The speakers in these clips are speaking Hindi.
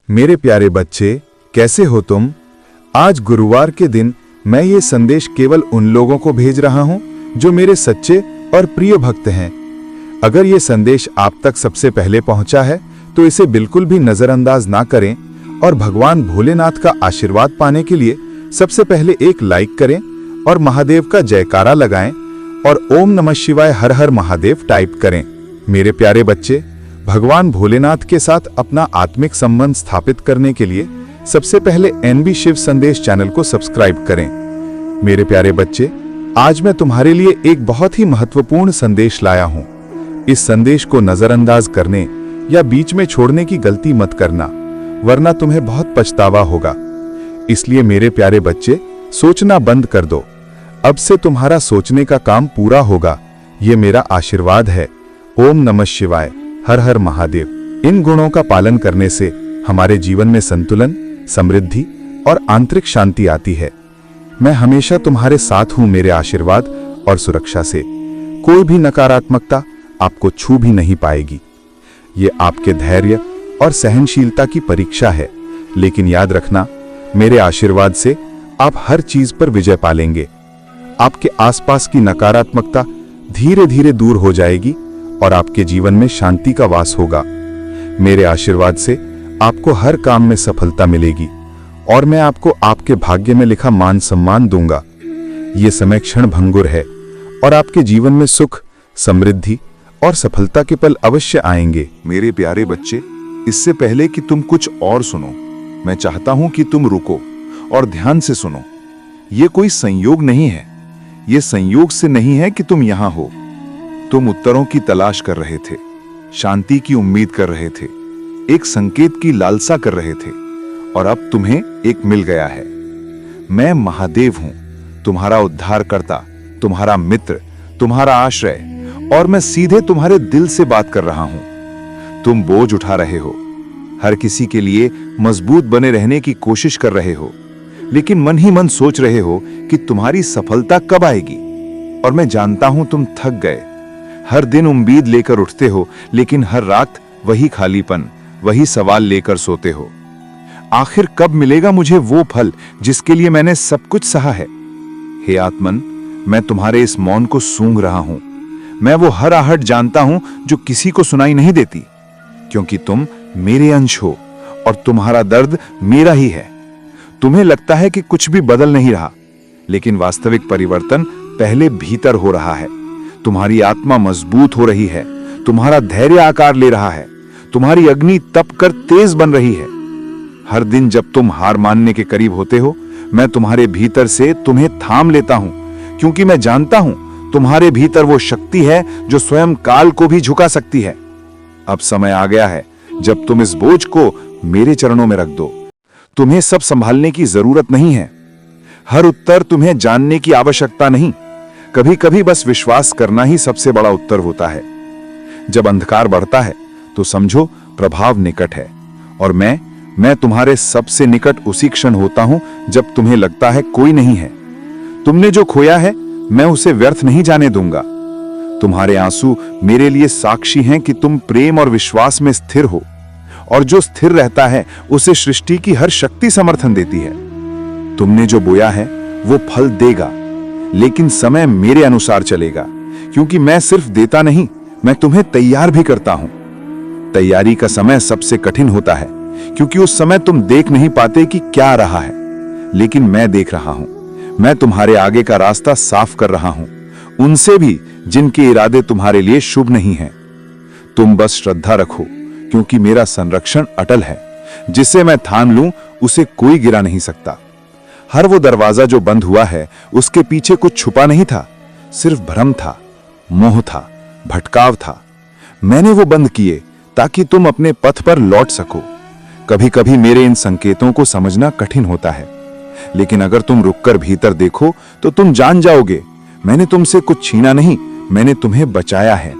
मेरे प्यारे बच्चे, कैसे हो तुम? आज गुरुवार के दिन मैं ये संदेश केवल उन लोगों को भेज रहा हूं जो मेरे सच्चे और प्रिय भक्त हैं। अगर ये संदेश आप तक सबसे पहले पहुंचा है तो इसे बिल्कुल भी नजरअंदाज ना करें और भगवान भोलेनाथ का आशीर्वाद पाने के लिए सबसे पहले एक लाइक करें और महादेव का जयकारा लगाएं और ओम नमः शिवाय हर हर महादेव टाइप करें। मेरे प्यारे बच्चे, भगवान भोलेनाथ के साथ अपना आत्मिक संबंध स्थापित करने के लिए सबसे पहले एनबी शिव संदेश चैनल को सब्सक्राइब करें। मेरे प्यारे बच्चे, आज मैं तुम्हारे लिए एक बहुत ही महत्वपूर्ण संदेश लाया हूं। इस संदेश को नजरअंदाज करने या बीच में छोड़ने की गलती मत करना, वरना तुम्हें बहुत पछतावा होगा। इसलिए मेरे प्यारे बच्चे, सोचना बंद कर दो। अब से तुम्हारा सोचने का काम पूरा होगा, ये मेरा आशीर्वाद है। ओम नमः शिवाय, हर हर महादेव। इन गुणों का पालन करने से हमारे जीवन में संतुलन, समृद्धि और आंतरिक शांति आती है। मैं हमेशा तुम्हारे साथ हूं मेरे आशीर्वाद और सुरक्षा से। कोई भी नकारात्मकता आपको छू भी नहीं पाएगी। ये आपके धैर्य और सहनशीलता की परीक्षा है, लेकिन याद रखना, मेरे आशीर्वाद से आप हर चीज पर विजय पालेंगे। आपके आसपास की नकारात्मकता धीरे धीरे दूर हो जाएगी और आपके जीवन में शांति का वास होगा। मेरे आशीर्वाद से आपको हर काम में सफलता मिलेगी और मैं आपको आपके भाग्य में लिखा मान सम्मान दूंगा। ये समय क्षण भंगुर है और आपके जीवन में सुख, समृद्धि और सफलता के पल अवश्य आएंगे। मेरे प्यारे बच्चे, इससे पहले कि तुम कुछ और सुनो, मैं चाहता हूं कि तुम रुको और ध्यान से सुनो। ये कोई संयोग नहीं है। ये संयोग से नहीं है कि तुम यहां हो। तुम उत्तरों की तलाश कर रहे थे, शांति की उम्मीद कर रहे थे, एक संकेत की लालसा कर रहे थे और अब तुम्हें एक मिल गया है। मैं महादेव हूं, तुम्हारा उद्धारकर्ता, तुम्हारा मित्र, तुम्हारा आश्रय, और मैं सीधे तुम्हारे दिल से बात कर रहा हूं। तुम बोझ उठा रहे हो, हर किसी के लिए मजबूत बने रहने की कोशिश कर रहे हो, लेकिन मन ही मन सोच रहे हो कि तुम्हारी सफलता कब आएगी। और मैं जानता हूं तुम थक गए। हर दिन उम्मीद लेकर उठते हो, लेकिन हर रात वही खालीपन, वही सवाल लेकर सोते हो। आखिर कब मिलेगा मुझे वो फल जिसके लिए मैंने सब कुछ सहा है? हे आत्मन, मैं तुम्हारे इस मौन को सूंघ रहा हूं। मैं वो हर आहट जानता हूं जो किसी को सुनाई नहीं देती, क्योंकि तुम मेरे अंश हो और तुम्हारा दर्द मेरा ही है। तुम्हें लगता है कि कुछ भी बदल नहीं रहा, लेकिन वास्तविक परिवर्तन पहले भीतर हो रहा है। तुम्हारी आत्मा मजबूत हो रही है, तुम्हारा धैर्य आकार ले रहा है, तुम्हारी अग्नि तप कर तेज बन रही है। हर दिन जब तुम हार मानने के करीब होते हो, मैं तुम्हारे भीतर से तुम्हें थाम लेता हूं, क्योंकि मैं जानता हूं तुम्हारे भीतर वो शक्ति है जो स्वयं काल को भी झुका सकती है। अब समय आ गया है जब तुम इस बोझ को मेरे चरणों में रख दो। तुम्हें सब संभालने की जरूरत नहीं है, हर उत्तर तुम्हें जानने की आवश्यकता नहीं। कभी कभी बस विश्वास करना ही सबसे बड़ा उत्तर होता है। जब अंधकार बढ़ता है तो समझो प्रभाव निकट है, और मैं तुम्हारे सबसे निकट उसी क्षण होता हूं जब तुम्हें लगता है कोई नहीं है। तुमने जो खोया है, मैं उसे व्यर्थ नहीं जाने दूंगा। तुम्हारे आंसू मेरे लिए साक्षी हैं कि तुम प्रेम और विश्वास में स्थिर हो, और जो स्थिर रहता है उसे सृष्टि की हर शक्ति समर्थन देती है। तुमने जो बोया है वो फल देगा, लेकिन समय मेरे अनुसार चलेगा, क्योंकि मैं सिर्फ देता नहीं, मैं तुम्हें तैयार भी करता हूं। तैयारी का समय सबसे कठिन होता है, क्योंकि उस समय तुम देख नहीं पाते कि क्या रहा है, लेकिन मैं देख रहा हूं। मैं तुम्हारे आगे का रास्ता साफ कर रहा हूं, उनसे भी जिनके इरादे तुम्हारे लिए शुभ नहीं हैं। तुम बस श्रद्धा रखो, क्योंकि मेरा संरक्षण अटल है। जिसे मैं थाम लूं उसे कोई गिरा नहीं सकता। हर वो दरवाजा जो बंद हुआ है, उसके पीछे कुछ छुपा नहीं था, सिर्फ भ्रम था, मोह था, भटकाव था। मैंने वो बंद किए ताकि तुम अपने पथ पर लौट सको। कभी कभी मेरे इन संकेतों को समझना कठिन होता है, लेकिन अगर तुम रुककर भीतर देखो तो तुम जान जाओगे, मैंने तुमसे कुछ छीना नहीं, मैंने तुम्हें बचाया है।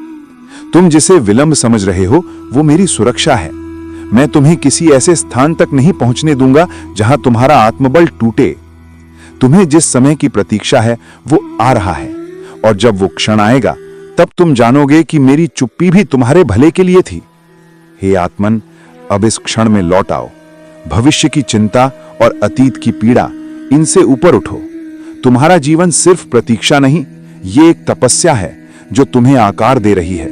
तुम जिसे विलंब समझ रहे हो वो मेरी सुरक्षा है। मैं तुम्हें किसी ऐसे स्थान तक नहीं पहुंचने दूंगा जहां तुम्हारा आत्मबल टूटे। तुम्हें जिस समय की प्रतीक्षा है वो आ रहा है, और जब वो क्षण आएगा तब तुम जानोगे कि मेरी चुप्पी भी तुम्हारे भले के लिए थी। हे आत्मन, अब इस क्षण में लौट आओ, भविष्य की चिंता और अतीत की पीड़ा, इनसे ऊपर उठो। तुम्हारा जीवन सिर्फ प्रतीक्षा नहीं, ये एक तपस्या है जो तुम्हें आकार दे रही है।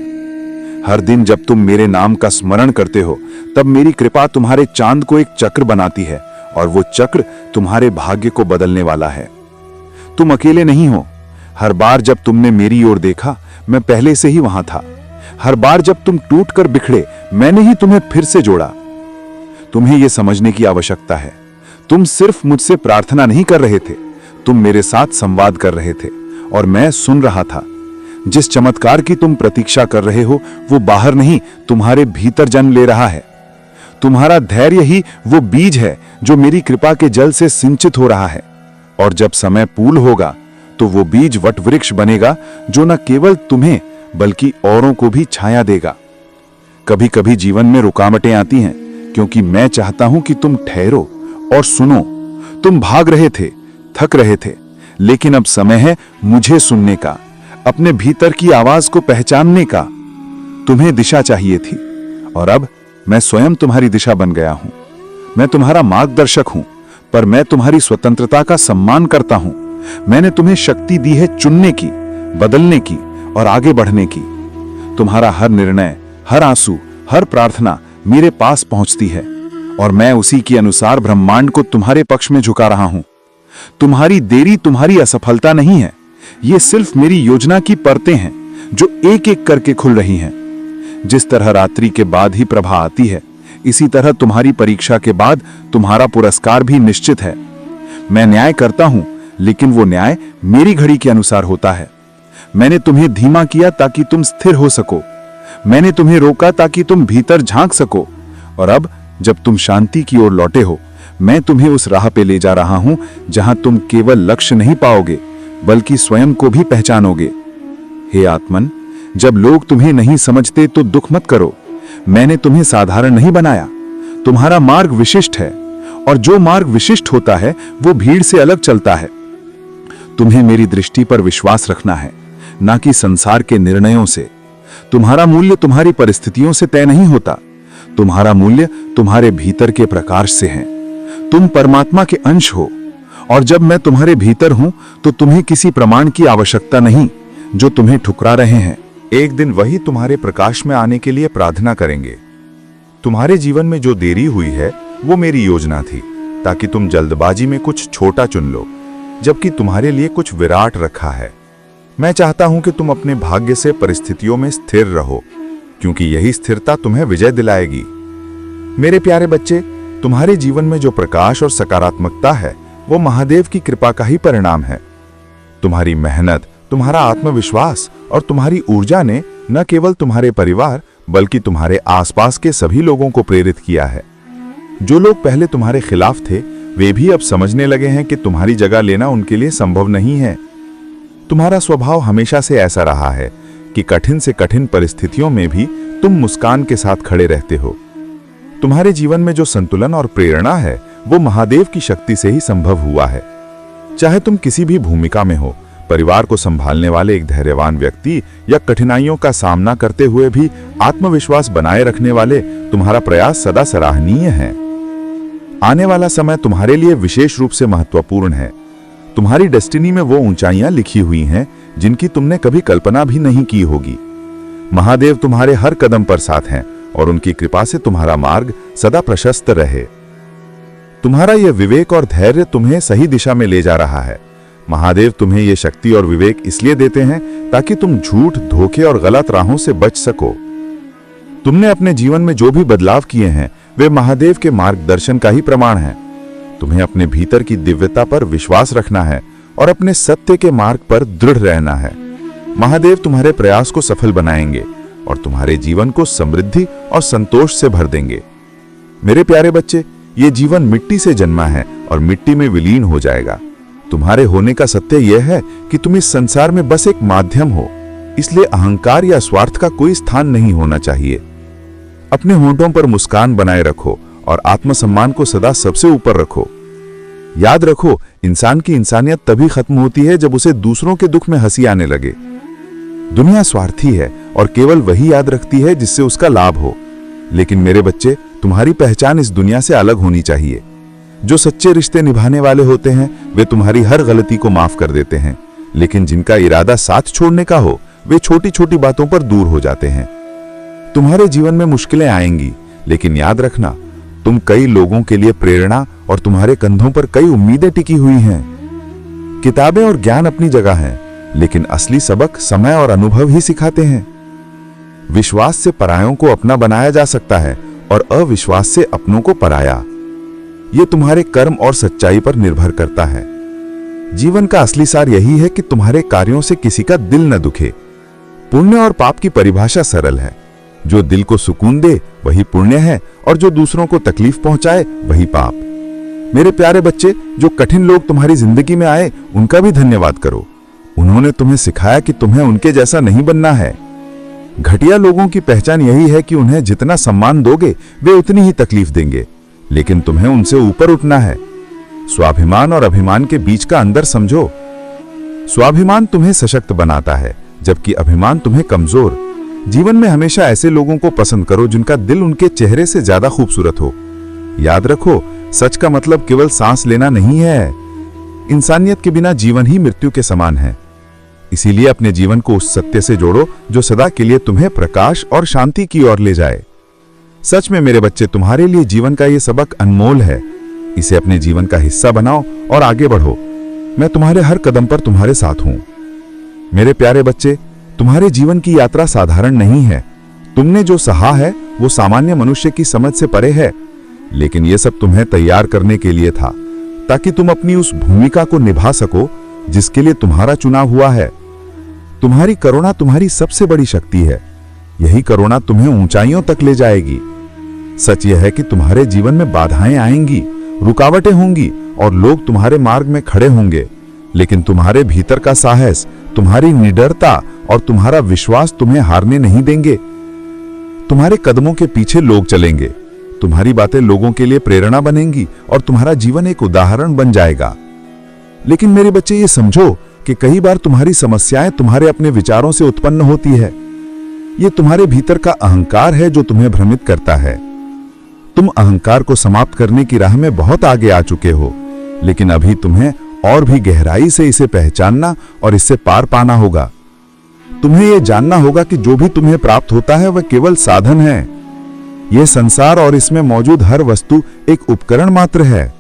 हर दिन जब तुम मेरे नाम का स्मरण करते हो, तब मेरी कृपा तुम्हारे चांद को एक चक्र बनाती है, और वो चक्र तुम्हारे भाग्य को बदलने वाला है। तुम अकेले नहीं हो। हर बार जब तुमने मेरी ओर देखा, मैं पहले से ही वहां था। हर बार जब तुम टूटकर बिखरे, मैंने ही तुम्हें फिर से जोड़ा। तुम्हें यह समझने की आवश्यकता है, तुम सिर्फ मुझसे प्रार्थना नहीं कर रहे थे, तुम मेरे साथ संवाद कर रहे थे, और मैं सुन रहा था। जिस चमत्कार की तुम प्रतीक्षा कर रहे हो, वो बाहर नहीं, तुम्हारे भीतर जन्म ले रहा है। तुम्हारा धैर्य ही वो बीज है जो मेरी कृपा के जल से सिंचित हो रहा है, और जब समय पूर्ण होगा तो वो बीज वटवृक्ष बनेगा जो न केवल तुम्हें बल्कि औरों को भी छाया देगा। कभी कभी जीवन में रुकावटें आती हैं, क्योंकि मैं चाहता हूं कि तुम ठहरो और सुनो। तुम भाग रहे थे, थक रहे थे, लेकिन अब समय है मुझे सुनने का, अपने भीतर की आवाज को पहचानने का। तुम्हें दिशा चाहिए थी, और अब मैं स्वयं तुम्हारी दिशा बन गया हूं। मैं तुम्हारा मार्गदर्शक हूं, पर मैं तुम्हारी स्वतंत्रता का सम्मान करता हूं। मैंने तुम्हें शक्ति दी है चुनने की, बदलने की और आगे बढ़ने की। तुम्हारा हर निर्णय, हर आंसू, हर प्रार्थना मेरे पास पहुंचती है, और मैं उसी के अनुसार ब्रह्मांड को तुम्हारे पक्ष में झुका रहा हूं। तुम्हारी देरी तुम्हारी असफलता नहीं है, ये सिर्फ मेरी योजना की परतें हैं जो एक एक करके खुल रही हैं। जिस तरह रात्रि के बाद ही प्रभा आती है, इसी तरह तुम्हारी परीक्षा के बाद तुम्हारा पुरस्कार भी निश्चित है। मैं न्याय करता हूं, लेकिन वो न्याय मेरी घड़ी के अनुसार होता है। मैंने तुम्हें धीमा किया ताकि तुम स्थिर हो सको। मैंने तुम्हें रोका ताकि तुम भीतर झांक सको, और अब जब तुम शांति की ओर लौटे हो, मैं तुम्हें उस राह पे ले जा रहा हूं जहां तुम केवल लक्ष्य नहीं पाओगे, बल्कि स्वयं को भी पहचानोगे। हे आत्मन, जब लोग तुम्हें नहीं समझते तो दुख मत करो। मैंने तुम्हें साधारण नहीं बनाया। तुम्हारा मार्ग विशिष्ट है, और जो मार्ग विशिष्ट होता है वो भीड़ से अलग चलता है। तुम्हें मेरी दृष्टि पर विश्वास रखना है, ना कि संसार के निर्णयों से। तुम्हारा मूल्य तुम्हारी परिस्थितियों से तय नहीं होता। तुम्हारा मूल्य तुम्हारे भीतर के प्रकाश से है। तुम परमात्मा के अंश हो, और जब मैं तुम्हारे भीतर हूं तो तुम्हें किसी प्रमाण की आवश्यकता नहीं जो तुम्हें ठुकरा रहे हैं। एक दिन वही तुम्हारे प्रकाश में आने के लिए प्रार्थना करेंगे। तुम्हारे जीवन में जो देरी हुई है वो मेरी योजना थी, ताकि तुम जल्दबाजी में कुछ छोटा चुन लो, जबकि तुम्हारे लिए कुछ विराट रखा है। मैं चाहता हूं कि तुम अपने भाग्य से परिस्थितियों में स्थिर रहो, क्योंकि यही स्थिरता तुम्हें विजय दिलाएगी। मेरे प्यारे बच्चे, तुम्हारे जीवन में जो प्रकाश और सकारात्मकता है वो महादेव की कृपा का ही परिणाम है। तुम्हारी मेहनत, तुम्हारा आत्मविश्वास और तुम्हारी ऊर्जा ने न केवल तुम्हारे परिवार बल्कि तुम्हारे आसपास के सभी लोगों को प्रेरित किया है। जो लोग पहले तुम्हारे खिलाफ थे, वे भी अब समझने लगे हैं कि तुम्हारी जगह लेना उनके लिए संभव नहीं है। तुम्हारा स्वभाव हमेशा से ऐसा रहा है कि कठिन से कठिन परिस्थितियों में भी तुम मुस्कान के साथ खड़े रहते हो। तुम्हारे जीवन में जो संतुलन और प्रेरणा है वो महादेव की शक्ति से ही संभव हुआ है। चाहे तुम किसी भी भूमिका में हो, परिवार को संभालने वाले एक धैर्यवान व्यक्ति या कठिनाइयों का सामना करते हुए भी आत्मविश्वास बनाए रखने वाले, तुम्हारा प्रयास सदा सराहनीय है। आने वाला समय तुम्हारे लिए विशेष रूप से महत्वपूर्ण है। तुम्हारी डेस्टिनी में वो ऊंचाइयां लिखी हुई हैं जिनकी तुमने कभी कल्पना भी नहीं की होगी। महादेव तुम्हारे हर कदम पर साथ हैं, और उनकी कृपा से तुम्हारा मार्ग सदा प्रशस्त रहे। तुम्हारा यह विवेक और धैर्य तुम्हें सही दिशा में ले जा रहा है। महादेव तुम्हें यह शक्ति और विवेक इसलिए देते हैं ताकि तुम झूठ, धोखे और गलत राहों से बच सको। तुमने अपने जीवन में जो भी बदलाव किए हैं वे महादेव के मार्गदर्शन का ही प्रमाण है। तुम्हें अपने भीतर की दिव्यता पर विश्वास रखना है और अपने सत्य के मार्ग पर दृढ़ रहना है। महादेव तुम्हारे प्रयास को सफल बनाएंगे और तुम्हारे जीवन को समृद्धि और संतोष से भर देंगे। मेरे प्यारे बच्चे, ये जीवन मिट्टी से जन्मा है और मिट्टी में विलीन हो जाएगा। तुम्हारे होने का सत्य यह है कि तुम इस संसार में बस एक माध्यम हो, इसलिए अहंकार या स्वार्थ का कोई स्थान नहीं होना चाहिए। अपने होंठों पर मुस्कान बनाए रखो और आत्मसम्मान को सदा सबसे ऊपर रखो। याद रखो, इंसान की इंसानियत तभी खत्म होती है जब उसे दूसरों के दुख में हंसी आने लगे। दुनिया स्वार्थी है और केवल वही याद रखती है जिससे उसका लाभ हो। लेकिन मेरे बच्चे, तुम्हारी पहचान इस दुनिया से अलग होनी चाहिए। जो सच्चे रिश्ते निभाने वाले होते हैं वे तुम्हारी हर गलती को माफ कर देते हैं, लेकिन जिनका इरादा साथ छोड़ने का हो वे छोटी छोटी बातों पर दूर हो जाते हैं। तुम्हारे जीवन में मुश्किलें आएंगी, लेकिन याद रखना, तुम कई लोगों के लिए प्रेरणा और तुम्हारे कंधों पर कई उम्मीदें टिकी हुई हैं। किताबें और ज्ञान अपनी जगह हैं, लेकिन असली सबक समय और अनुभव ही सिखाते हैं। विश्वास से परायों को अपना बनाया जा सकता है और अविश्वास से अपनों को पराया। यह तुम्हारे कर्म और सच्चाई पर निर्भर करता है। जीवन का असली सार यही है कि तुम्हारे कार्यों से किसी का दिल न दुखे। पुण्य और पाप की परिभाषा सरल है। जो दिल को सुकून दे वही पुण्य है, और जो दूसरों को तकलीफ पहुंचाए वही पाप। मेरे प्यारे बच्चे, जो कठिन लोग तुम्हारी जिंदगी में आए उनका भी धन्यवाद करो। उन्होंने तुम्हें सिखाया कि तुम्हें उनके जैसा नहीं बनना है। घटिया लोगों की पहचान यही है कि उन्हें जितना सम्मान दोगे वे उतनी ही तकलीफ देंगे, लेकिन तुम्हें उनसे ऊपर उठना है। स्वाभिमान और अभिमान के बीच का अंतर समझो। स्वाभिमान तुम्हें सशक्त बनाता है, जबकि अभिमान तुम्हें कमजोर। जीवन में हमेशा ऐसे लोगों को पसंद करो जिनका दिल उनके चेहरे से ज्यादा खूबसूरत हो। याद रखो, सच का मतलब केवल सांस लेना नहीं है। इंसानियत के बिना जीवन ही मृत्यु के समान है। इसीलिए अपने जीवन को उस सत्य से जोड़ो जो सदा के लिए तुम्हें प्रकाश और शांति की ओर ले जाए। सच में मेरे बच्चे, तुम्हारे लिए जीवन का यह सबक अनमोल है। इसे अपने जीवन का हिस्सा बनाओ और आगे बढ़ो। मैं तुम्हारे हर कदम पर तुम्हारे साथ हूं। मेरे प्यारे बच्चे, तुम्हारे जीवन की यात्रा साधारण नहीं है। तुमने जो सहा है वो सामान्य मनुष्य की समझ से परे है, लेकिन यह सब तुम्हें तैयार करने के लिए था, ताकि तुम अपनी उस भूमिका को निभा सको जिसके लिए तुम्हारा चुनाव हुआ है। तुम्हारी करुणा तुम्हारी सबसे बड़ी शक्ति है। यही करुणा तुम्हें ऊंचाइयों तक ले जाएगी। सच यह है कि तुम्हारे जीवन में बाधाएं आएंगी, रुकावटें होंगी और लोग तुम्हारे मार्ग में खड़े होंगे, लेकिन तुम्हारे भीतर का साहस, तुम्हारी निडरता और तुम्हारा विश्वास तुम्हें हारने नहीं देंगे। तुम्हारे कदमों के पीछे लोग चलेंगे, तुम्हारी बातें लोगों के लिए प्रेरणा बनेंगी और तुम्हारा जीवन एक उदाहरण बन जाएगा। लेकिन मेरे बच्चे, ये समझो कि कई बार तुम्हारी समस्याएं तुम्हारे अपने विचारों से उत्पन्न होती है। ये तुम्हारे भीतर का अहंकार है जो तुम्हें भ्रमित करता है। तुम अहंकार को समाप्त करने की राह में बहुत आगे आ चुके हो, लेकिन अभी तुम्हें और भी गहराई से इसे पहचानना और इससे पार पाना होगा। तुम्हें यह जानना होगा कि जो भी तुम्हें प्राप्त होता है वह केवल साधन है। यह संसार और इसमें मौजूद हर वस्तु एक उपकरण मात्र है।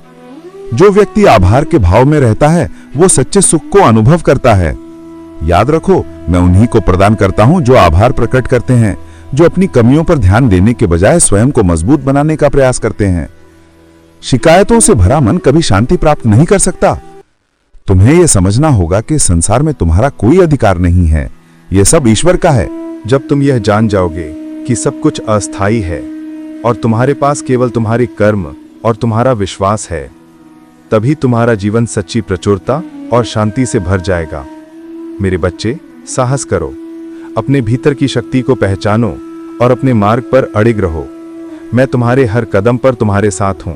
जो व्यक्ति आभार के भाव में रहता है वो सच्चे सुख को अनुभव करता है। याद रखो, मैं उन्हीं को प्रदान करता हूं जो आभार प्रकट करते हैं, जो अपनी कमियों पर ध्यान देने के बजाय स्वयं को मजबूत बनाने का प्रयास करते हैं। शिकायतों से भरा मन कभी शांति प्राप्त नहीं कर सकता। तुम्हें यह समझना होगा कि संसार में तुम्हारा कोई अधिकार नहीं है, यह सब ईश्वर का है। जब तुम यह जान जाओगे कि सब कुछ अस्थायी है और तुम्हारे पास केवल तुम्हारे कर्म और तुम्हारा विश्वास है, तभी तुम्हारा जीवन सच्ची प्रचुरता और शांति से भर जाएगा। मेरे बच्चे, साहस करो, अपने भीतर की शक्ति को पहचानो और अपने मार्ग पर अड़िग रहो। मैं तुम्हारे हर कदम पर तुम्हारे साथ हूं।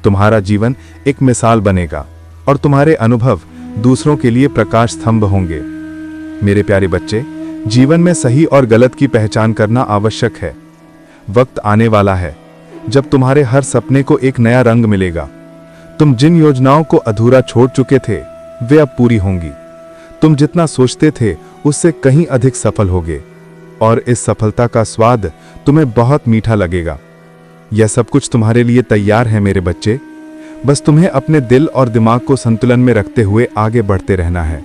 तुम्हारा जीवन एक मिसाल बनेगा और तुम्हारे अनुभव दूसरों के लिए प्रकाश स्तंभ होंगे। मेरे प्यारे बच्चे, जीवन में सही और गलत की पहचान करना आवश्यक है। वक्त आने वाला है जब तुम्हारे हर सपने को एक नया रंग मिलेगा। तुम जिन योजनाओं को अधूरा छोड़ चुके थे वे अब पूरी होंगी। तुम जितना सोचते थे उससे कहीं अधिक सफल होगे और इस सफलता का स्वाद तुम्हें बहुत मीठा लगेगा। यह सब कुछ तुम्हारे लिए तैयार है मेरे बच्चे। बस तुम्हें अपने दिल और दिमाग को संतुलन में रखते हुए आगे बढ़ते रहना है।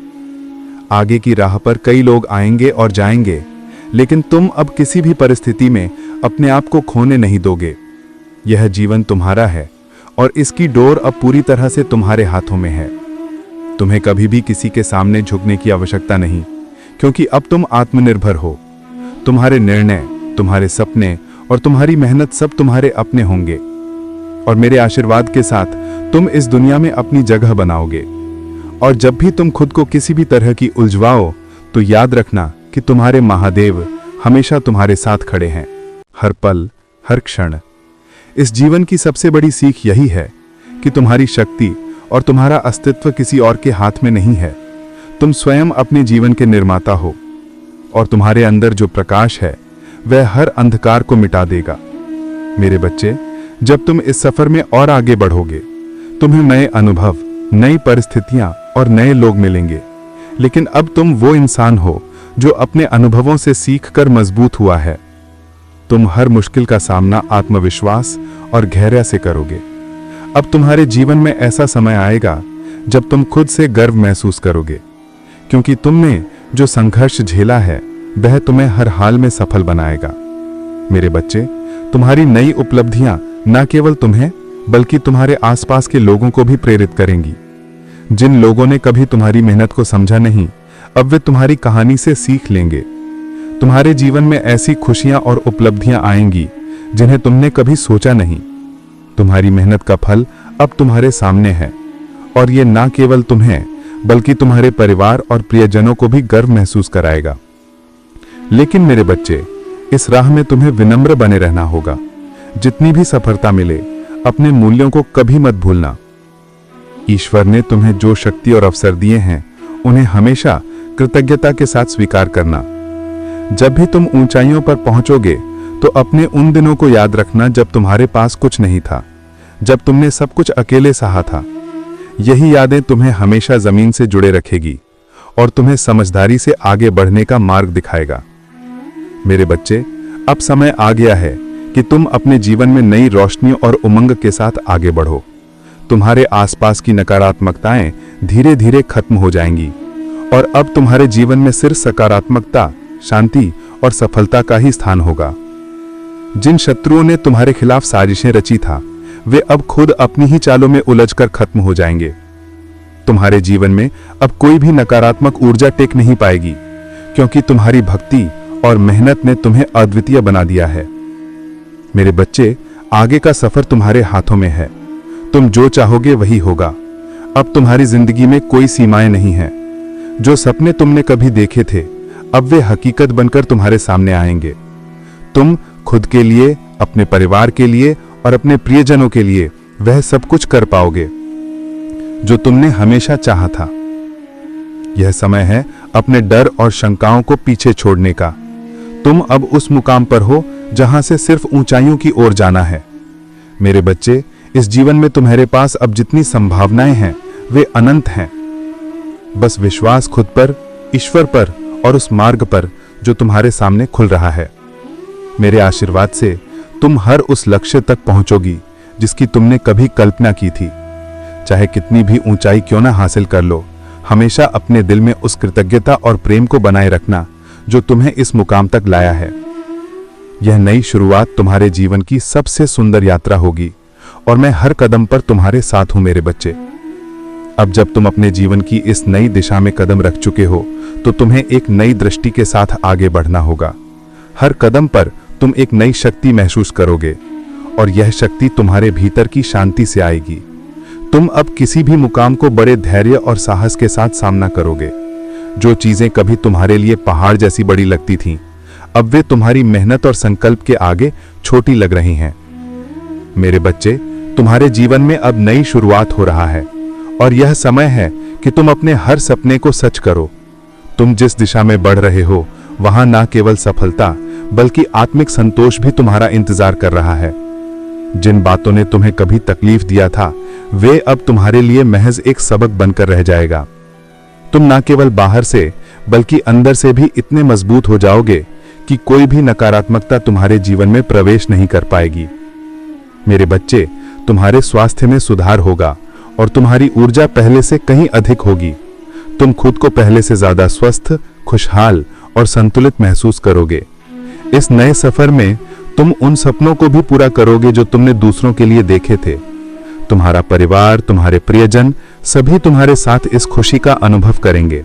आगे की राह पर कई लोग आएंगे और जाएंगे, लेकिन तुम अब किसी भी परिस्थिति में अपने आप को खोने नहीं दोगे। यह जीवन तुम्हारा है और इसकी डोर अब पूरी तरह से तुम्हारे हाथों में है। तुम्हें कभी भी किसी के सामने झुकने की आवश्यकता नहीं, क्योंकि अब तुम आत्मनिर्भर हो। तुम्हारे निर्णय, तुम्हारे सपने और तुम्हारी मेहनत सब तुम्हारे अपने होंगे और मेरे आशीर्वाद के साथ तुम इस दुनिया में अपनी जगह बनाओगे। और जब भी तुम खुद को किसी भी तरह की उलझवाओ तो याद रखना कि तुम्हारे महादेव हमेशा तुम्हारे साथ खड़े हैं, हर पल, हर क्षण। इस जीवन की सबसे बड़ी सीख यही है कि तुम्हारी शक्ति और तुम्हारा अस्तित्व किसी और के हाथ में नहीं है। तुम स्वयं अपने जीवन के निर्माता हो और तुम्हारे अंदर जो प्रकाश है वह हर अंधकार को मिटा देगा। मेरे बच्चे, जब तुम इस सफर में और आगे बढ़ोगे, तुम्हें नए अनुभव, नई परिस्थितियां और नए लोग मिलेंगे। लेकिन अब तुम वो इंसान हो जो अपने अनुभवों से सीखकर मजबूत हुआ है। तुम हर मुश्किल का सामना आत्मविश्वास और धैर्य से करोगे। अब तुम्हारे जीवन में ऐसा समय आएगा जब तुम खुद से गर्व महसूस करोगे, क्योंकि तुमने जो संघर्ष झेला है वह तुम्हें हर हाल में सफल बनाएगा। मेरे बच्चे, तुम्हारी नई उपलब्धियां न केवल तुम्हें बल्कि तुम्हारे आसपास के लोगों को भी प्रेरित करेंगी। जिन लोगों ने कभी तुम्हारी मेहनत को समझा नहीं, अब वे तुम्हारी कहानी से सीख लेंगे। तुम्हारे जीवन में ऐसी खुशियां और उपलब्धियां आएंगी जिन्हें तुमने कभी सोचा नहीं। तुम्हारी मेहनत का फल अब तुम्हारे सामने है, और ये ना केवल तुम्हें बल्कि तुम्हारे परिवार और प्रियजनों को भी गर्व महसूस कराएगा। लेकिन मेरे बच्चे, इस राह में तुम्हें विनम्र बने रहना होगा। जितनी भी सफलता मिले, अपने मूल्यों को कभी मत भूलना। ईश्वर ने तुम्हें जो शक्ति और अवसर दिए हैं, उन्हें हमेशा कृतज्ञता के साथ स्वीकार करना। जब भी तुम ऊंचाइयों पर पहुंचोगे तो अपने उन दिनों को याद रखना जब तुम्हारे पास कुछ नहीं था, जब तुमने सब कुछ अकेले सहा था। यही यादें तुम्हें हमेशा जमीन से जुड़े रखेगी और तुम्हें समझदारी से आगे बढ़ने का मार्ग दिखाएगा। मेरे बच्चे, अब समय आ गया है कि तुम अपने जीवन में नई रोशनी और उमंग के साथ आगे बढ़ो। तुम्हारे आसपास की नकारात्मकताएं धीरे धीरे खत्म हो जाएंगी और अब तुम्हारे जीवन में सिर्फ सकारात्मकता, शांति और सफलता का ही स्थान होगा। जिन शत्रुओं ने तुम्हारे खिलाफ साजिशें रची था, वे अब खुद अपनी ही चालों में उलझकर खत्म हो जाएंगे। तुम्हारे जीवन में अब कोई भी नकारात्मक ऊर्जा टेक नहीं पाएगी, क्योंकि तुम्हारी भक्ति और मेहनत ने तुम्हें अद्वितीय बना दिया है। मेरे बच्चे, आगे का सफर तुम्हारे हाथों में है। तुम जो चाहोगे वही होगा। अब तुम्हारी जिंदगी में कोई सीमाएं नहीं हैं। जो सपने तुमने कभी देखे थे, अब वे हकीकत बनकर तुम्हारे सामने आएंगे। तुम खुद के लिए, अपने परिवार के लिए और अपने प्रियजनों के लिए वह सब कुछ कर पाओगे जो तुमने हमेशा चाहा था। यह समय है अपने डर और शंकाओं को पीछे छोड़ने का। तुम अब उस मुकाम पर हो जहां से सिर्फ ऊंचाइयों की ओर जाना है। मेरे बच्चे, इस जीवन में तुम्हारे पास अब जितनी संभावनाएं हैं वे अनंत हैं। बस विश्वास खुद पर, ईश्वर पर और उस मार्ग पर जो तुम्हारे सामने खुल रहा है। मेरे आशीर्वाद से तुम हर उस लक्ष्य तक पहुंचोगी जिसकी तुमने कभी कल्पना की थी। चाहे कितनी भी ऊंचाई क्यों ना हासिल कर लो, हमेशा अपने दिल में उस कृतज्ञता और प्रेम को बनाए रखना जो तुम्हें इस मुकाम तक लाया है। यह नई शुरुआत तुम्हारे जीवन की सबसे सुंदर यात्रा होगी और मैं हर कदम पर तुम्हारे साथ हूं मेरे बच्चे। अब जब तुम अपने जीवन की इस नई दिशा में कदम रख चुके हो, तो तुम्हें एक नई दृष्टि के साथ आगे बढ़ना होगा। हर कदम पर तुम एक नई शक्ति महसूस करोगे और यह शक्ति तुम्हारे भीतर की शांति से आएगी। तुम अब किसी भी मुकाम को बड़े धैर्य और साहस के साथ सामना करोगे। जो चीजें कभी तुम्हारे लिए पहाड़ जैसी बड़ी लगती थीं, अब वे तुम्हारी मेहनत और संकल्प के आगे छोटी लग रही हैं। मेरे बच्चे, तुम्हारे जीवन में अब नई शुरुआत हो रहा है और यह समय है कि तुम अपने हर सपने को सच करो। तुम जिस दिशा में बढ़ रहे हो, वहां ना केवल सफलता बल्कि आत्मिक संतोष भी तुम्हारा इंतजार कर रहा है। जिन बातों ने तुम्हें कभी तकलीफ दिया था, वे अब तुम्हारे लिए महज एक सबक बनकर रह जाएगा। तुम ना केवल बाहर से बल्कि अंदर से भी इतने मजबूत हो जाओगे कि कोई भी नकारात्मकता तुम्हारे जीवन में प्रवेश नहीं कर पाएगी। मेरे बच्चे, तुम्हारे स्वास्थ्य में सुधार होगा और तुम्हारी ऊर्जा पहले से कहीं अधिक होगी। तुम खुद को पहले से ज्यादा स्वस्थ, खुशहाल और संतुलित महसूस करोगे। इस नए सफर में तुम उन सपनों को भी पूरा करोगे जो तुमने दूसरों के लिए देखे थे। तुम्हारा परिवार, तुम्हारे प्रियजन सभी तुम्हारे साथ इस खुशी का अनुभव करेंगे।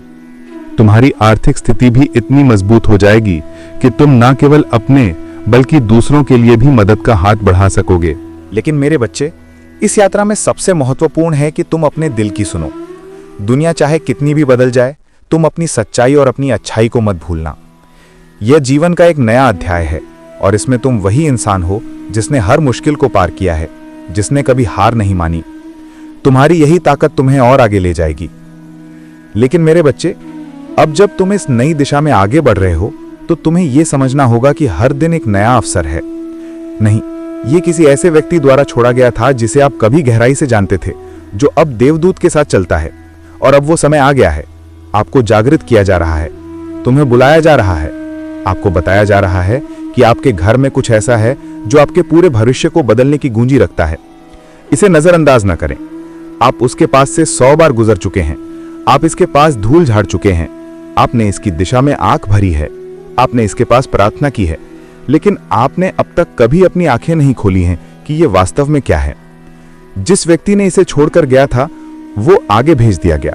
तुम्हारी आर्थिक स्थिति भी इतनी मजबूत हो जाएगी कि तुम ना केवल अपने बल्कि दूसरों के लिए भी मदद का हाथ बढ़ा सकोगे। लेकिन मेरे बच्चे, इस यात्रा में सबसे महत्वपूर्ण है कि तुम अपने दिल की सुनो। दुनिया चाहे कितनी भी बदल जाए, तुम अपनी सच्चाई और अपनी अच्छाई को मत भूलना। यह जीवन का एक नया अध्याय है और इसमें तुम वही इंसान हो जिसने हर मुश्किल को पार किया है, जिसने कभी हार नहीं मानी। तुम्हारी यही ताकत तुम्हें और आगे ले जाएगी। लेकिन मेरे बच्चे, अब जब तुम इस नई दिशा में आगे बढ़ रहे हो, तो तुम्हें यह समझना होगा कि हर दिन एक नया अवसर है। नहीं, ये किसी ऐसे व्यक्ति द्वारा छोड़ा गया था जिसे आप कभी गहराई से जानते थे, जो अब देवदूत के साथ चलता है। और अब वो समय आ गया है। आपको जागृत किया जा रहा है, तुम्हें बुलाया जा रहा है, आपको बताया जा रहा है कि आपके घर में कुछ ऐसा है जो आपके पूरे भविष्य को बदलने की गूंजी रखता है। इसे नजरअंदाज न करें। आप उसके पास से 100 बार गुजर चुके हैं। आप इसके पास धूल झाड़ चुके हैं। आपने इसकी दिशा में आंख भरी है। आपने इसके पास प्रार्थना की है, लेकिन आपने अब तक कभी अपनी आंखें नहीं खोली हैं कि यह वास्तव में क्या है। जिस व्यक्ति ने इसे छोड़कर गया था, वो आगे भेज दिया गया।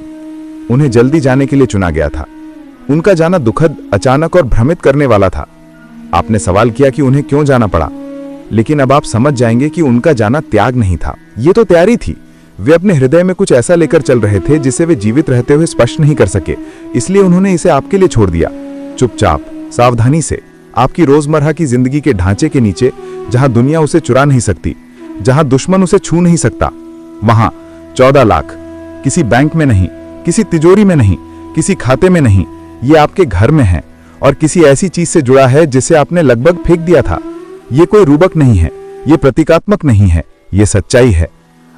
उन्हें जल्दी जाने के लिए चुना गया था। उनका जाना दुखद, अचानक और भ्रमित करने वाला था। आपने सवाल किया कि उन्हें क्यों जाना पड़ा, लेकिन अब आप समझ जाएंगे कि उनका जाना त्याग नहीं था, ये तो तैयारी थी। वे अपने हृदय में कुछ ऐसा लेकर चल रहे थे जिसे वे जीवित रहते हुए स्पष्ट नहीं कर सके, इसलिए उन्होंने इसे आपके लिए छोड़ दिया। चुपचाप, सावधानी से, आपकी रोजमर्रा की जिंदगी के ढांचे के नीचे, जहां दुनिया उसे चुरा नहीं सकती, जहां दुश्मन उसे छू नहीं सकता। वहां 14 लाख किसी बैंक में नहीं, किसी तिजोरी में नहीं, किसी खाते में नहीं, ये आपके घर में है और किसी ऐसी चीज से जुड़ा है जिसे आपने लगभग फेंक दिया था। ये कोई रूबक नहीं है, ये प्रतीकात्मक नहीं है, ये सच्चाई है।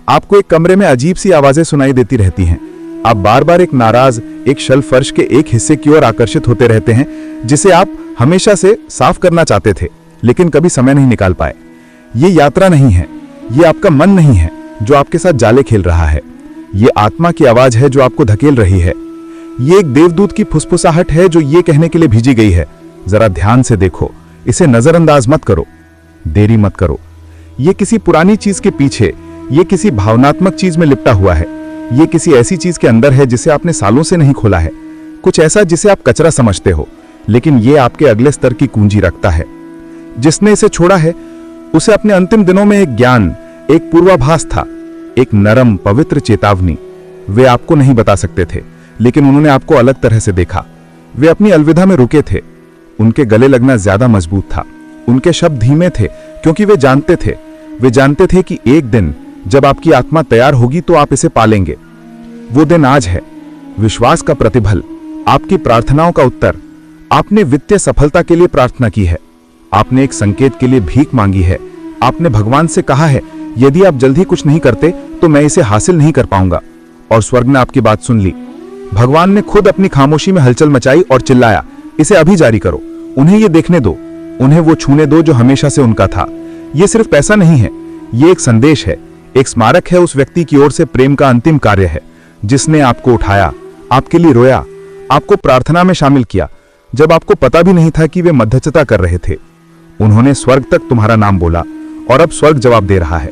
आपको एक कमरे में अजीब सी आवाजें सुनाई देती रहती हैं। आप बार बार एक नाराज, एक शल फर्श के एक हिस्से की ओर आकर्षित होते रहते हैं जिसे आप हमेशा से साफ करना चाहते थे, लेकिन कभी समय नहीं निकाल पाए। ये यात्रा नहीं है, ये आपका मन नहीं है जो आपके साथ जाले खेल रहा है। ये आत्मा की आवाज है जो आपको धकेल रही है। ये एक देवदूत की फुसफुसाहट है जो ये कहने के लिए भेजी गई है, जरा ध्यान से देखो, इसे नजरअंदाज मत करो, देरी मत करो। ये किसी पुरानी चीज के पीछे, ये किसी भावनात्मक चीज में लिपटा हुआ है। ये किसी ऐसी चीज के अंदर है जिसे आपने सालों से नहीं खोला है, कुछ ऐसा जिसे आप कचरा समझते हो, लेकिन ये आपके अगले स्तर की कुंजी रखता है। जिसने इसे छोड़ा है उसे अपने अंतिम दिनों में एक ज्ञान, एक पूर्वाभास था, एक नरम पवित्र चेतावनी। वे आपको नहीं बता सकते थे, लेकिन उन्होंने आपको अलग तरह से देखा। वे अपनी अलविदा में रुके थे। उनके गले लगना ज्यादा मजबूत था। उनके शब्द धीमे थे क्योंकि वे जानते थे कि एक दिन जब आपकी आत्मा तैयार होगी तो आप इसे पालेंगे। वो दिन आज है। विश्वास का प्रतिफल, आपकी प्रार्थनाओं का उत्तर। आपने वित्तीय सफलता के लिए प्रार्थना की है। आपने एक संकेत के लिए भीख मांगी है। आपने भगवान से कहा है, यदि आप जल्दी कुछ नहीं करते तो मैं इसे हासिल नहीं कर पाऊंगा। और स्वर्ग ने आपकी बात सुन ली। भगवान ने खुद अपनी खामोशी में हलचल मचाई और चिल्लाया, इसे अभी जारी करो, उन्हें ये देखने दो, उन्हें वो छूने दो जो हमेशा से उनका था। ये सिर्फ पैसा नहीं है, ये एक संदेश है, एक स्मारक है उस व्यक्ति की ओर से प्रेम का अंतिम कार्य है, जिसने आपको उठाया, आपके लिए रोया, आपको प्रार्थना में शामिल किया, जब आपको पता भी नहीं था कि वे मध्यस्थता कर रहे थे। उन्होंने स्वर्ग तक तुम्हारा नाम बोला और अब स्वर्ग जवाब दे रहा है।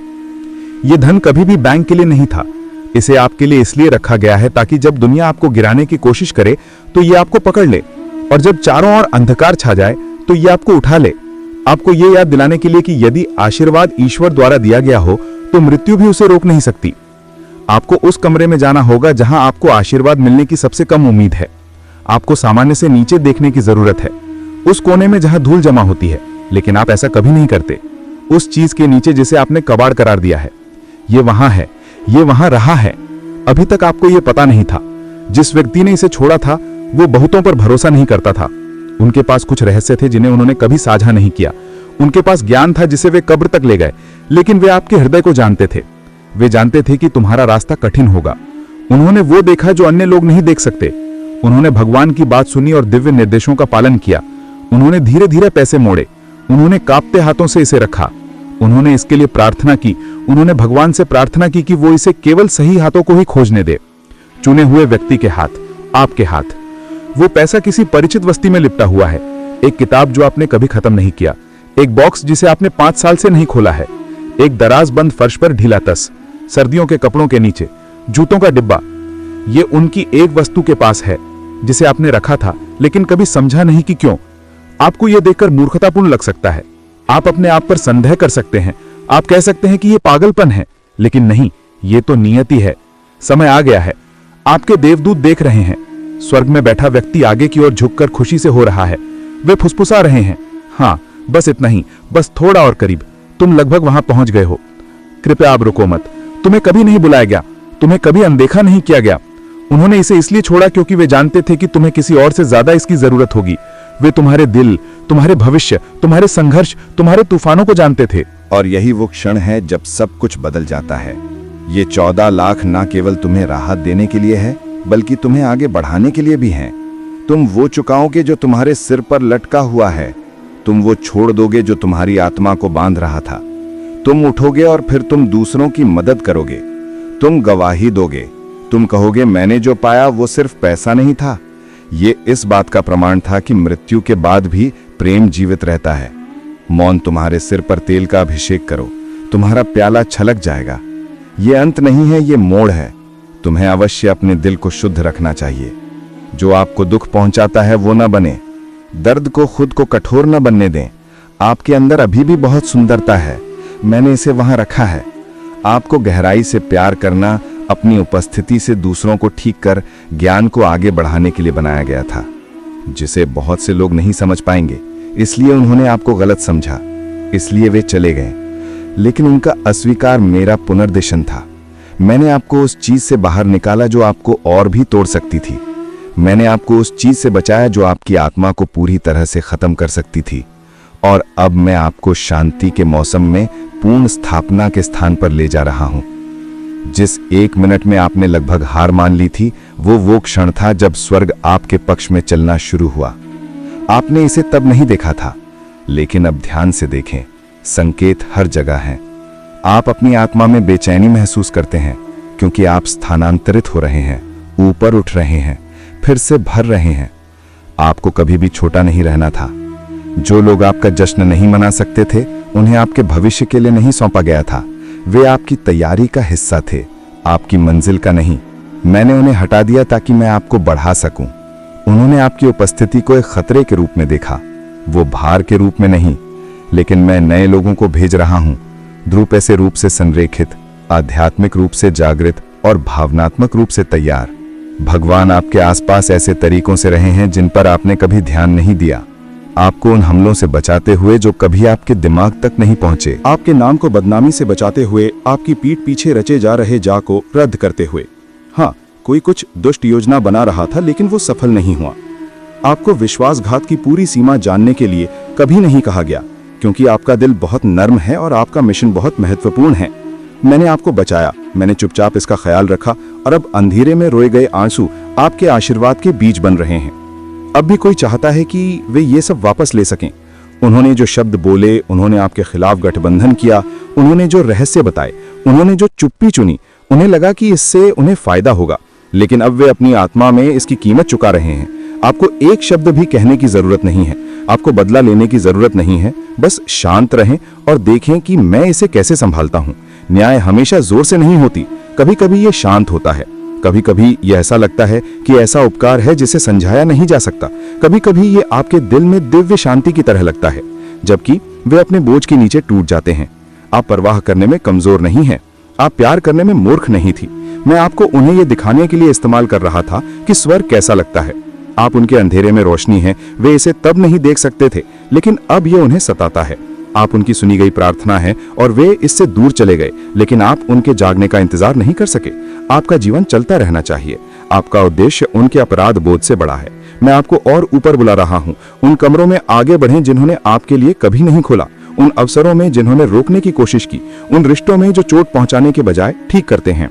यह धन कभी भी बैंक के लिए नहीं था, इसे आपके लिए इसलिए रखा गया है ताकि जब दुनिया आपको गिराने की कोशिश करे तो ये आपको पकड़ ले, और जब चारों ओर अंधकार छा जाए तो ये आपको उठा ले। आपको ये याद दिलाने के लिए कि यदि आशीर्वाद ईश्वर द्वारा दिया गया हो तो मृत्यु भी उसे रोक नहीं सकती। आपको उस कमरे में जाना होगा जहां आपको आशीर्वाद मिलने की सबसे कम उम्मीद है। आपको सामान्य से नीचे देखने की जरूरत है, उस कोने में जहां धूल जमा होती है, लेकिन आप ऐसा कभी नहीं करते। उस चीज के नीचे जिसे आपने कबाड़ करार दिया है, ये वहां है, ये वहां रहा है। अभी तक आपको यह पता नहीं था। जिस व्यक्ति ने इसे छोड़ा था वो बहुतों पर भरोसा नहीं करता था। उनके पास कुछ रहस्य थे जिन्हें उन्होंने कभी साझा नहीं किया। उनके पास ज्ञान था जिसे वे कब्र तक ले गए, लेकिन वे आपके हृदय को जानते थे। वे जानते थे कि तुम्हारा रास्ता कठिन होगा। उन्होंने वो देखा जो अन्य लोग नहीं देख सकते। उन्होंने भगवान की बात सुनी और दिव्य निर्देशों का पालन किया। उन्होंने धीरे धीरे पैसे मोड़े। उन्होंने कांपते हाथों से इसे रखा। उन्होंने इसके लिए प्रार्थना की। उन्होंने भगवान से प्रार्थना की कि वो इसे केवल सही हाथों को ही खोजने दे, चुने हुए व्यक्ति के हाथ, आपके हाथ। वो पैसा किसी परिचित वस्ती में लिपटा हुआ है, एक किताब जो आपने कभी खत्म नहीं किया, एक बॉक्स जिसे आपने 5 साल से नहीं खोला है, एक दराज बंद फर्श पर ढीला तस, सर्दियों के कपड़ों के नीचे, जूतों का डिब्बा। ये उनकी एक वस्तु के पास है जिसे आपने रखा था, लेकिन कभी समझा नहीं कि क्यों। आपको यह देखकर मूर्खतापूर्ण लग सकता है। आप अपने आप पर संदेह कर सकते हैं। आप कह सकते हैं कि यह पागलपन है, लेकिन नहीं, ये तो नियति है। समय आ गया है। आपके देवदूत देख रहे हैं। स्वर्ग में बैठा व्यक्ति आगे की ओर झुककर खुशी से हो रहा है। वे फुसफुसा रहे हैं, हाँ, बस इतना ही, बस थोड़ा और करीब, तुम लगभग वहां पहुंच गए हो। कृपया आप रुको मत। तुम्हें कभी नहीं बुलाया गया, तुम्हें कभी अनदेखा नहीं किया गया। उन्होंने इसे इसलिए छोड़ा क्योंकि वे जानते थे कि तुम्हें किसी और से ज्यादा इसकी जरूरत होगी। वे तुम्हारे दिल, तुम्हारे भविष्य, तुम्हारे संघर्ष, तुम्हारे तूफानों को जानते थे। और यही वो क्षण है जब सब कुछ बदल जाता है। ये 14 लाख ना केवल तुम्हें राहत देने के लिए है, बल्कि तुम्हें आगे बढ़ाने के लिए भी हैं। तुम वो चुकाओगे जो तुम्हारे सिर पर लटका हुआ है। तुम वो छोड़ दोगे जो तुम्हारी आत्मा को बांध रहा था। तुम उठोगे और फिर तुम दूसरों की मदद करोगे। तुम गवाही दोगे। तुम कहोगे, मैंने जो पाया वो सिर्फ पैसा नहीं था, ये इस बात का प्रमाण था कि मृत्यु के बाद भी प्रेम जीवित रहता है। मौन तुम्हारे सिर पर तेल का अभिषेक करो, तुम्हारा प्याला छलक जाएगा। ये अंत नहीं है, ये मोड़ है। तुम्हें अवश्य अपने दिल को शुद्ध रखना चाहिए। जो आपको दुख पहुंचाता है वो न बने। दर्द को खुद को कठोर न बनने दें। आपके अंदर अभी भी बहुत सुंदरता है, मैंने इसे वहां रखा है। आपको गहराई से प्यार करना अपनी उपस्थिति से दूसरों को ठीक कर ज्ञान को आगे बढ़ाने के लिए बनाया गया था, जिसे बहुत से लोग नहीं समझ पाएंगे। इसलिए उन्होंने आपको गलत समझा, इसलिए वे चले गए। लेकिन उनका अस्वीकार मेरा पुनर्देशन था। मैंने आपको उस चीज से बाहर निकाला जो आपको और भी तोड़ सकती थी। मैंने आपको उस चीज से बचाया जो आपकी आत्मा को पूरी तरह से खत्म कर सकती थी। और अब मैं आपको शांति के मौसम में पूर्ण स्थापना के स्थान पर ले जा रहा हूं। जिस 1 मिनट में आपने लगभग हार मान ली थी, वो क्षण था जब स्वर्ग आपके पक्ष में चलना शुरू हुआ। आपने इसे तब नहीं देखा था, लेकिन अब ध्यान से देखें, संकेत हर जगह हैं। आप अपनी आत्मा में बेचैनी महसूस करते हैं, क्योंकि आप स्थानांतरित हो रहे हैं, ऊपर उठ रहे हैं, फिर से भर रहे हैं। आपको कभी भी छोटा नहीं रहना था। जो लोग आपका जश्न नहीं मना सकते थे, उन्हें आपके भविष्य के लिए नहीं सौंपा गया था। वे आपकी तैयारी का हिस्सा थे, आपकी मंजिल का नहीं। मैंने उन्हें हटा दिया ताकि मैं आपको बढ़ा सकूं। उन्होंने आपकी उपस्थिति को एक खतरे के रूप में देखा, वो भार के रूप में नहीं। लेकिन मैं नए लोगों को भेज रहा हूं, ध्रुव ऐसे रूप से संरेखित, आध्यात्मिक रूप से जागृत और भावनात्मक रूप से तैयार। भगवान आपके आसपास ऐसे तरीकों से रहे हैं जिन पर आपने कभी ध्यान नहीं दिया, आपको उन हमलों से बचाते हुए जो कभी आपके दिमाग तक नहीं पहुंचे, आपके नाम को बदनामी से बचाते हुए, आपकी पीठ पीछे रचे जा रहे जा को रद्द करते हुए। हाँ, कोई कुछ दुष्ट योजना बना रहा था, लेकिन वो सफल नहीं हुआ। आपको विश्वासघात की पूरी सीमा जानने के लिए कभी नहीं कहा गया, क्योंकि आपका दिल बहुत नर्म है और आपका मिशन बहुत महत्वपूर्ण है। मैंने आपको बचाया, मैंने चुपचाप इसका ख्याल रखा, और अब अंधेरे में रोए गए आंसू आपके आशीर्वाद के बीज बन रहे हैं। अब भी कोई चाहता है कि वे ये सब वापस ले सकें। उन्होंने जो शब्द बोले, उन्होंने आपके खिलाफ गठबंधन किया, उन्होंने जो रहस्य बताए, उन्होंने जो चुप्पी चुनी, उन्हें लगा कि इससे उन्हें फायदा होगा। लेकिन अब वे अपनी आत्मा में इसकी कीमत चुका रहे हैं। आपको एक शब्द भी कहने की जरूरत नहीं है, आपको बदला लेने की जरूरत नहीं है। बस शांत रहें और देखें कि मैं इसे कैसे संभालता हूं। न्याय हमेशा जोर से नहीं होती, कभी कभी ये शांत होता है। कभी कभी ये ऐसा लगता है कि ऐसा उपकार है जिसे समझाया नहीं जा सकता। कभी कभी ये आपके दिल में दिव्य शांति की तरह लगता है, जबकि वे अपने बोझ के नीचे टूट जाते हैं। आप परवाह करने में कमजोर नहीं हैं, आप प्यार करने में मूर्ख नहीं थी। मैं आपको उन्हें यह दिखाने के लिए इस्तेमाल कर रहा था कि स्वर्ग कैसा लगता है। आप उनके अंधेरे में रोशनी हैं, वे इसे तब नहीं देख सकते थे, लेकिन अब ये उन्हें सताता है। आप उनकी सुनी गई प्रार्थना है और वे इससे दूर चले गए, लेकिन आप उनके जागने का इंतजार नहीं कर सके। आपका जीवन चलता रहना चाहिए। आपका उद्देश्य उनके अपराध बोध से बड़ा है। मैं आपको और ऊपर बुला रहा हूँ। उन कमरों में आगे बढ़ें जिन्होंने आपके लिए कभी नहीं खोला, उन अवसरों में जिन्होंने रोकने की कोशिश की, उन रिश्तों में जो चोट पहुंचाने के बजाय ठीक करते हैं।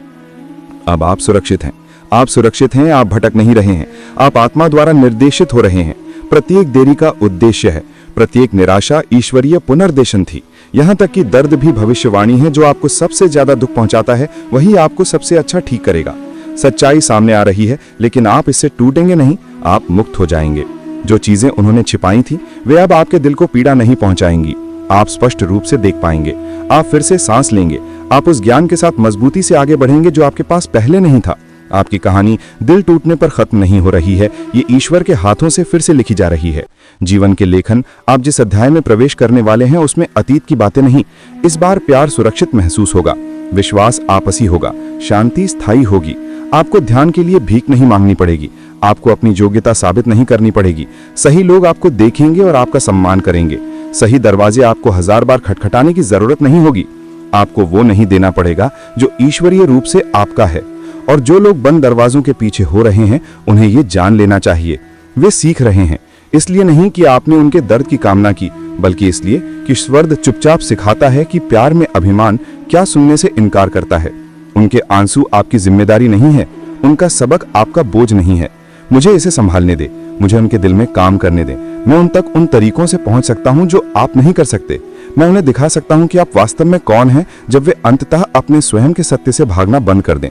अब आप सुरक्षित हैं, आप सुरक्षित हैं, आप भटक नहीं रहे हैं, आप आत्मा द्वारा निर्देशित हो रहे हैं। प्रत्येक देरी का उद्देश्य है, प्रत्येक निराशा ईश्वरीय पुनर्देशन थी। यहाँ तक कि दर्द भी भविष्यवाणी है। जो आपको सबसे ज्यादा दुख पहुंचाता है वही आपको सबसे अच्छा ठीक करेगा। सच्चाई सामने आ रही है, लेकिन आप इससे टूटेंगे नहीं, आप मुक्त हो जाएंगे। जो चीजें उन्होंने छिपाई थी वे अब आपके दिल को पीड़ा नहीं पहुंचाएंगी। आप स्पष्ट रूप से देख पाएंगे, आप फिर से सांस लेंगे, आप उस ज्ञान के साथ मजबूती से आगे बढ़ेंगे जो आपके पास पहले नहीं था। आपकी कहानी दिल टूटने पर खत्म नहीं हो रही है, ये ईश्वर के हाथों से फिर से लिखी जा रही है। जीवन के लेखन आप जिस अध्याय में प्रवेश करने वाले हैं उसमें अतीत की बातें नहीं। इस बार प्यार सुरक्षित महसूस होगा, विश्वास आपसी होगा, शांति स्थायी होगी। आपको ध्यान के लिए भीख नहीं मांगनी पड़ेगी, आपको अपनी योग्यता साबित नहीं करनी पड़ेगी। सही लोग आपको देखेंगे और आपका सम्मान करेंगे। सही दरवाजे आपको 1000 बार खटखटाने की जरूरत नहीं होगी। आपको वो नहीं देना पड़ेगा जो ईश्वरीय रूप से आपका है। और जो लोग बंद दरवाजों के पीछे हो रहे हैं उन्हें ये जान लेना चाहिए, वे सीख रहे हैं। इसलिए नहीं कि आपने उनके दर्द की कामना की, बल्कि इसलिए कि स्वर्ग चुपचाप सिखाता है कि प्यार में अभिमान क्या सुनने से इनकार करता है। उनके आंसू आपकी जिम्मेदारी नहीं है, उनका सबक आपका बोझ नहीं है। मुझे इसे संभालने दे, मुझे उनके दिल में काम करने दे। मैं उन तक उन तरीकों से पहुंच सकता हूं जो आप नहीं कर सकते। मैं उन्हें दिखा सकता हूं कि आप वास्तव में कौन हैं जब वे अंततः अपने स्वयं के सत्य से भागना बंद कर दें।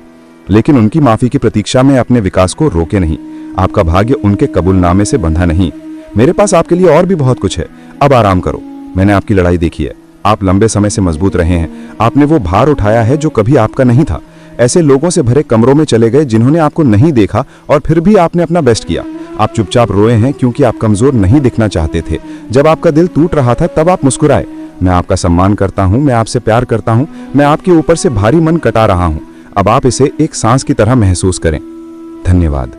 लेकिन उनकी माफी की प्रतीक्षा में अपने विकास को रोके नहीं। आपका भाग्य उनके कबूलनामे से बंधा नहीं। मेरे पास आपके लिए और भी बहुत कुछ है। अब आराम करो। मैंने आपकी लड़ाई देखी है। आप लंबे समय से मजबूत रहे हैं। आपने वो भार उठाया है जो कभी आपका नहीं था। ऐसे लोगों से भरे कमरों में चले गए जिन्होंने आपको नहीं देखा, और फिर भी आपने अपना बेस्ट किया। आप चुपचाप रोए हैं क्योंकि आप कमजोर नहीं दिखना चाहते थे। जब आपका दिल टूट रहा था तब आप मुस्कुराए। मैं आपका सम्मान करता हूं, मैं आपसे प्यार करता हूं, मैं आपके ऊपर से भारी मन कटा रहा हूं। अब आप इसे एक सांस की तरह महसूस करें। धन्यवाद।